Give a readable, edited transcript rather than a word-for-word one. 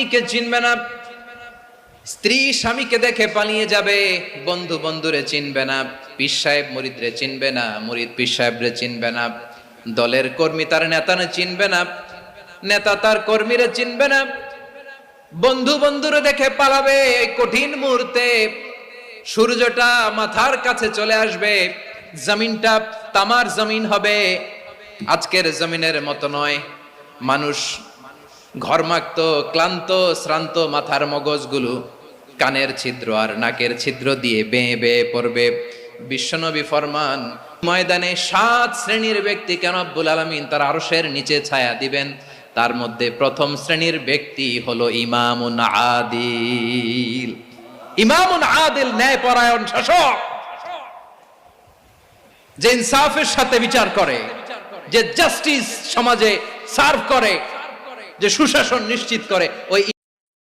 স্বামীকে চিনবে না, স্ত্রী স্বামীকে দেখে পালিয়ে যাবে, বন্ধু বন্ধুরে চিনবে না, পীর সাহেব মুরিদরে চিনবে না, মুরিদ পীর সাহেবরে চিনবে না, দলের কর্মী তার নেতারে চিনবে না, নেতা তার কর্মীরে চিনবে না, বন্ধু বন্ধুরে দেখে পালাবে। এই কঠিন মুহূর্তে সূর্যটা মাথার কাছে চলে আসবে, জমিনটা তামার জমিন হবে, আজকের জমিনের মতো নয়। মানুষ ঘর্মাক্ত, ক্লান্ত, শ্রান্ত মাথার মগজগুলো কানের ছিদ্র আর নাকের ছিদ্র দিয়ে বেয়ে বেয়ে পড়বে। বিশ্বনবী ফরমান, ময়দানে 7 শ্রেণীর ব্যক্তিকে রব্বুল আলামিন তার আরশের নিচে ছায়া দিবেন। তার মধ্যে প্রথম শ্রেণীর ব্যক্তি হলো ইমামুন আদিল। ইমামুন আদিল, ন্যায়পরায়ণ শাসক, যে ইনসাফের সাথে বিচার করে, যে জাস্টিস সমাজে সার্ভ করে, যে সুশাসন নিশ্চিত করে, ওই